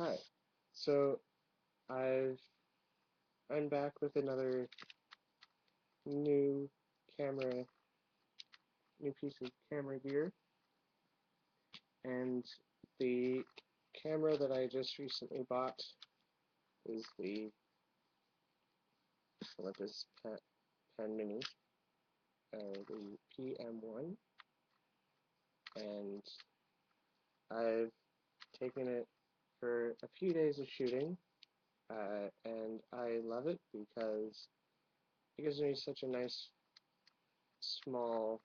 Hi. So I've I'm back with another new camera, new piece of camera gear, and the camera that I just recently bought is the Olympus Pen Mini, the pm1, and I've taken it for a few days of shooting, and I love it because it gives me such a nice, small,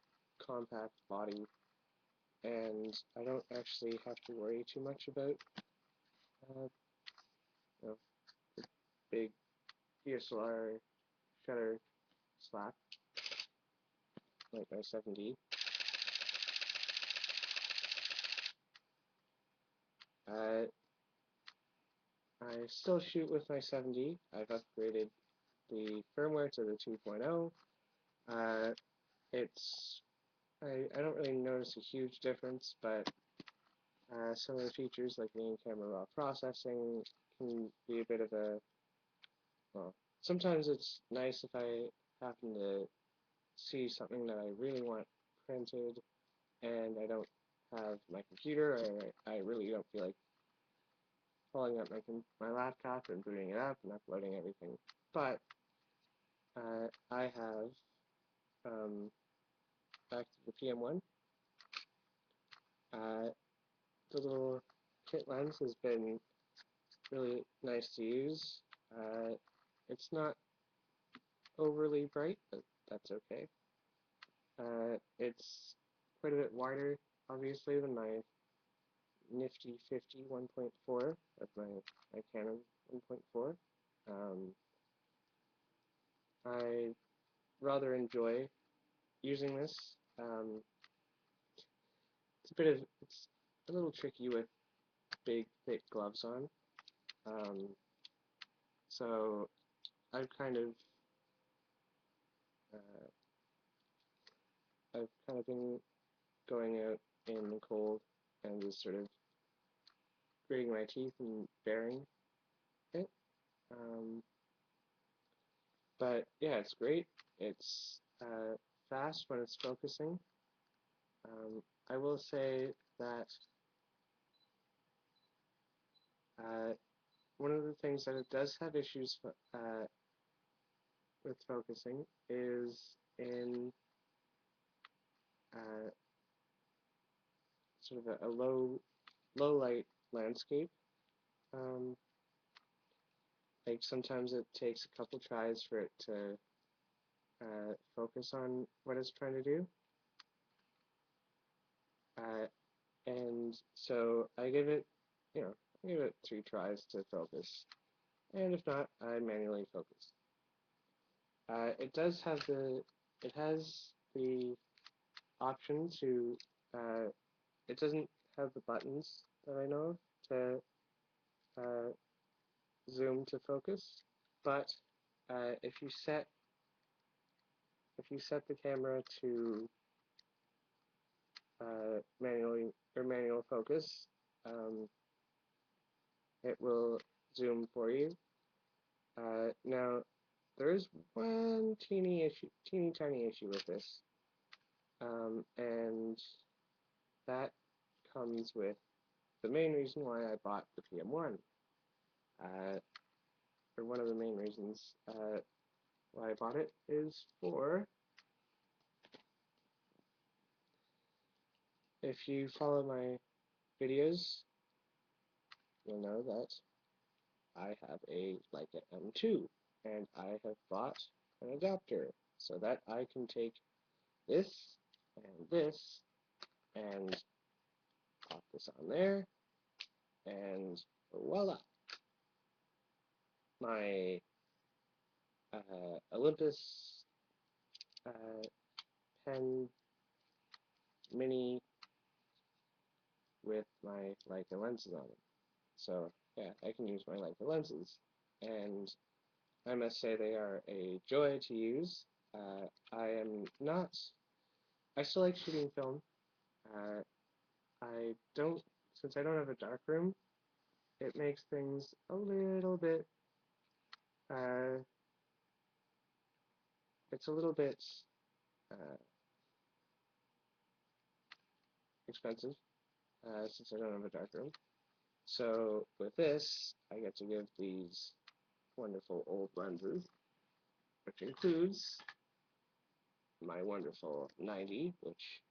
compact body, and I don't actually have to worry too much about uh, you know, big DSLR shutter slap like my 7D. Uh, I still shoot with my 7D. I've upgraded the firmware to the 2.0. Uh, it's I don't really notice a huge difference, but some of the features like the in-camera raw processing can be a bit of a, well, sometimes it's nice if I happen to see something that I really want printed and I don't have my computer, or I really don't feel like pulling up my laptop and booting it up and uploading everything. But I have, back to the PM1, uh, the little kit lens has been really nice to use. It's not overly bright, but that's okay. It's quite a bit wider, obviously, than my nifty 50 1.4 of my Canon 1.4. Um, I rather enjoy using this. It's a little tricky with big, thick gloves on. Um, so I've kind of, uh, I've kind of been going out in the cold and just sort of gritting my teeth and bearing it. Um, but yeah, it's great. It's fast when it's focusing. I will say that uh, one of the things that it does have issues with focusing is in uh, sort of a low light landscape. Um, like sometimes it takes a couple tries for it to focus on what it's trying to do. Uh, and so I give it 3 tries to focus. And if not, I manually focus. It has the option to, uh, it doesn't have the buttons that I know of to uh, zoom to focus, but if you set the camera to manual focus, um, it will zoom for you. Now there is one teeny tiny issue with this, and that comes with the main reason why I bought the PM1. Uh, or one of the main reasons why I bought it is for, if you follow my videos, you'll know that I have a Leica M2, and I have bought an adapter so that I can take this and pop this on there, and voila, my Olympus uh, pen mini with my Leica lenses on it. So yeah, I can use my Leica lenses, and I must say they are a joy to use. I am not. I still like shooting film. I don't, since I don't have a dark room. it makes things a little bit, uh, it's a little bit uh, expensive since I don't have a darkroom. So with this, I get to give these wonderful old lenses, which includes my wonderful 90, which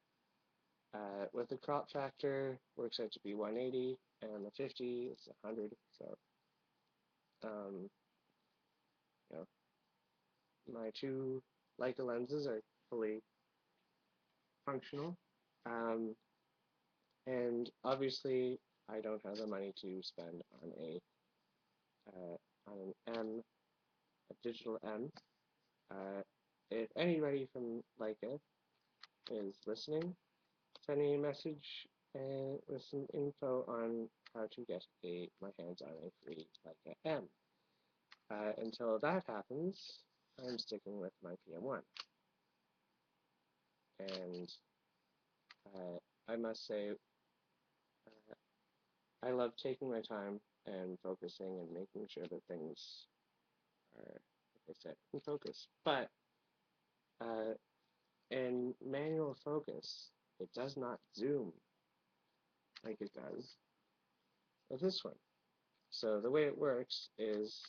with the crop factor works out to be 180, and the 50 is 100. So, um, you know, my two Leica lenses are fully functional. Um, and obviously, I don't have the money to spend on an M, a digital M. If anybody from Leica is listening, send me a message with some info on how to get my hands on a free Leica M. Until that happens, I'm sticking with my pm1. And I must say, I love taking my time and focusing and making sure that things are, like I said, in focus. But uh, in manual focus, it does not zoom like it does with this one. So the way it works is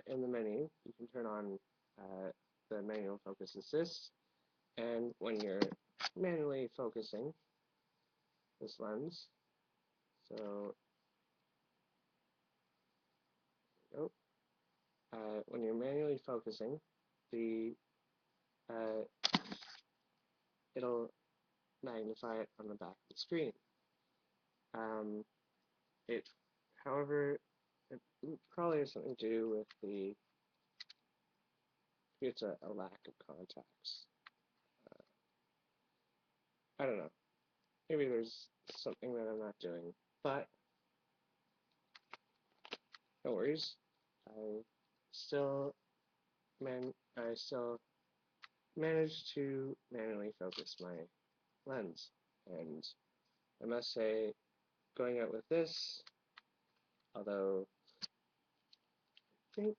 in the menu, you can turn on the manual focus assist, and when you're manually focusing this lens, so oh, when you're manually focusing, the uh, it'll magnify it on the back of the screen. Um, it, however, it probably has something to do with it's a lack of contacts. I don't know. Maybe there's something that I'm not doing, but no worries. I still I still managed to manually focus my lens, and I must say, going out with this, although I think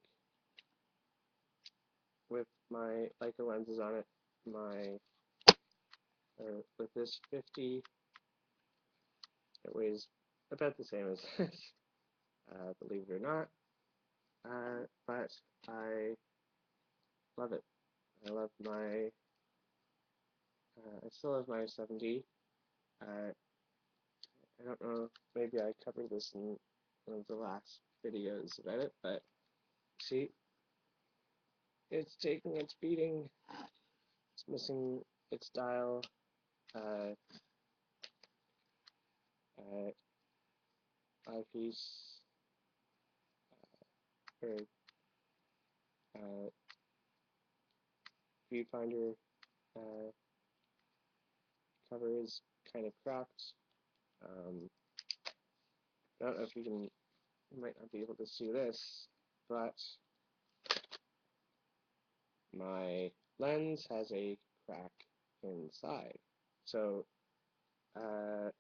with my Leica lenses on it, my with this 50, it weighs about the same as this, believe it or not. But I love it. I love my. I still have my 7D. I don't know. Maybe I covered this in one of the last videos about it, but see, it's taking its beating. It's missing its dial. Uh, uh, eyepiece or uh, viewfinder uh, cover is kind of cracked. I don't know if you might not be able to see this, but my lens has a crack inside. So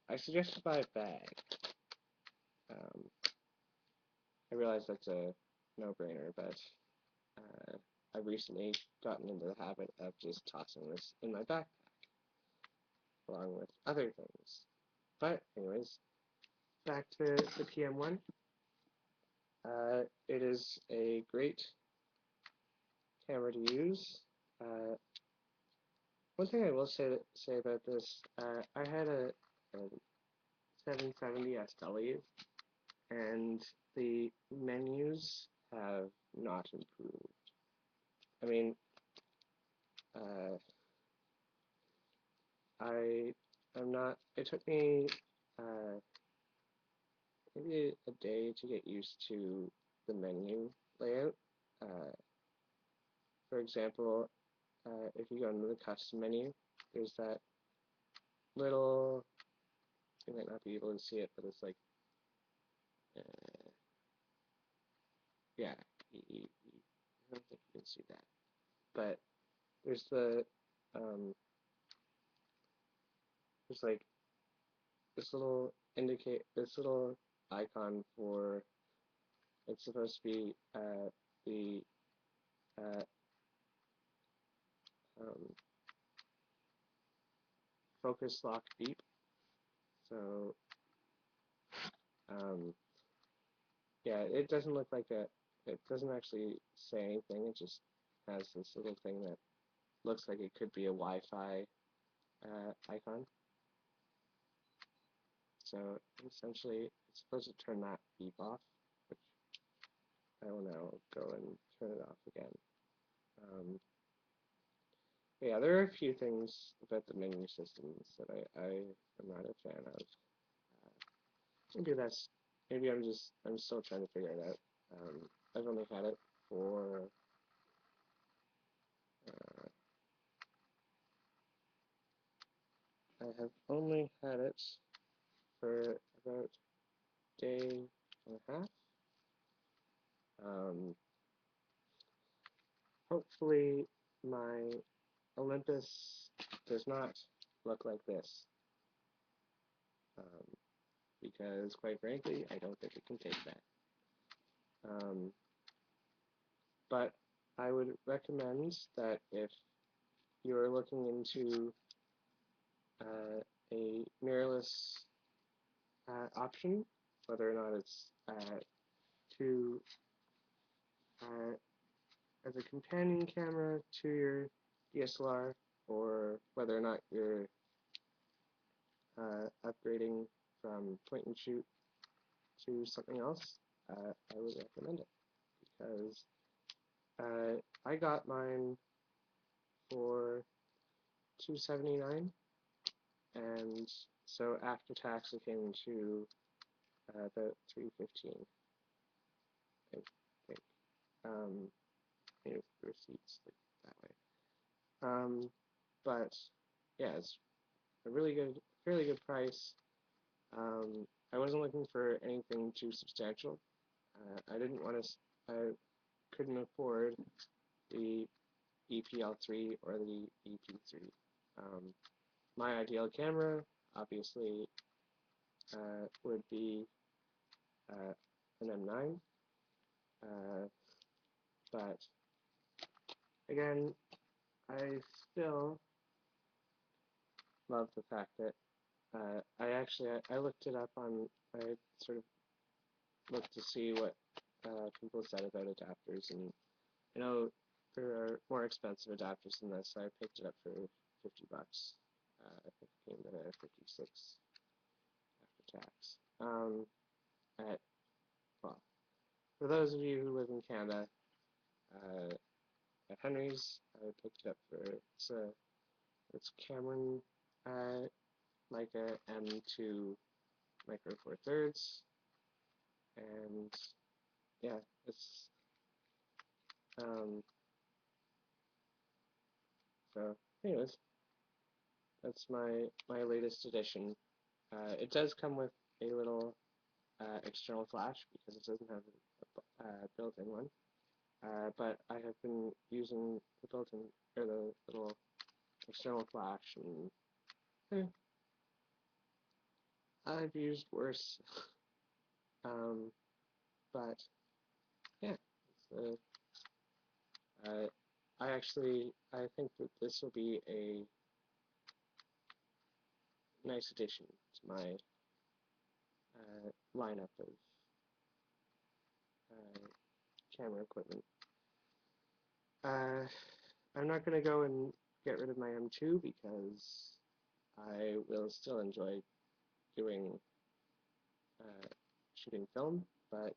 I suggest to buy a bag. Um, I realize that's a no-brainer, but I've recently gotten into the habit of just tossing this in my backpack along with other things. But anyways, back to the pm1. It is a great camera to use. One thing I will say about this, I had a 770 SW, and the menus have not improved. I mean, uh, I am not. It took me maybe a day to get used to the menu layout. Uh, for example, if you go into the custom menu, there's that little. You might not be able to see it, but it's like, uh, yeah, I don't think you can see that. But there's um, there's like this little icon for, it's supposed to be the uh, um, focus lock beep. So yeah, it doesn't look like it doesn't actually say anything. It just has this little thing that looks like it could be a Wi-Fi icon. So essentially, it's supposed to turn that beep off, which I will now go and turn it off again. Yeah, there are a few things about the menu systems that I am not a fan of. Maybe that's, maybe I'm still trying to figure it out. I've only had it for uh, I have only had it for about a day and a half. Hopefully my Olympus does not look like this, um, because quite frankly, I don't think it can take that. But I would recommend that if you're looking into a mirrorless option, whether or not it's to as a companion camera to your DSLR, or whether or not you're upgrading from point and shoot to something else, I would recommend it, because I got mine for $279, and so after tax it came to about $315, I think. Maybe receipts like that way. But yeah, it's a really good, fairly good price. I wasn't looking for anything too substantial. I didn't want to. I couldn't afford the EPL3 or the EP3. My ideal camera, obviously, would be an M9, but again, I still love the fact that I looked it up on, I sort of looked to see what people said about adapters, and I know there are more expensive adapters than this, so I picked it up for $50. I think it came to 56 after tax. At, well, for those of you who live in Canada, uh, at Henry's, I picked it up for, it's Cameron Leica M2 Micro Four Thirds, and yeah, it's so anyways, that's my latest edition. It does come with a little external flash because it doesn't have a built-in one. But I have been using the built-in, or the little external flash, and I've used worse. But yeah, it's, I think that this will be a nice addition to my lineup of camera equipment. I'm not going to go and get rid of my M2 because I will still enjoy doing shooting film, but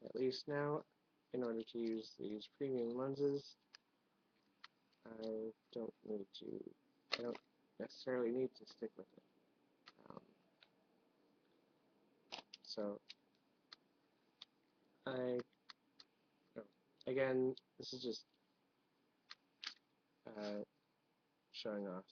at least now, in order to use these premium lenses, I don't need to, I don't necessarily need to stick with it. So I, oh, again, this is just showing off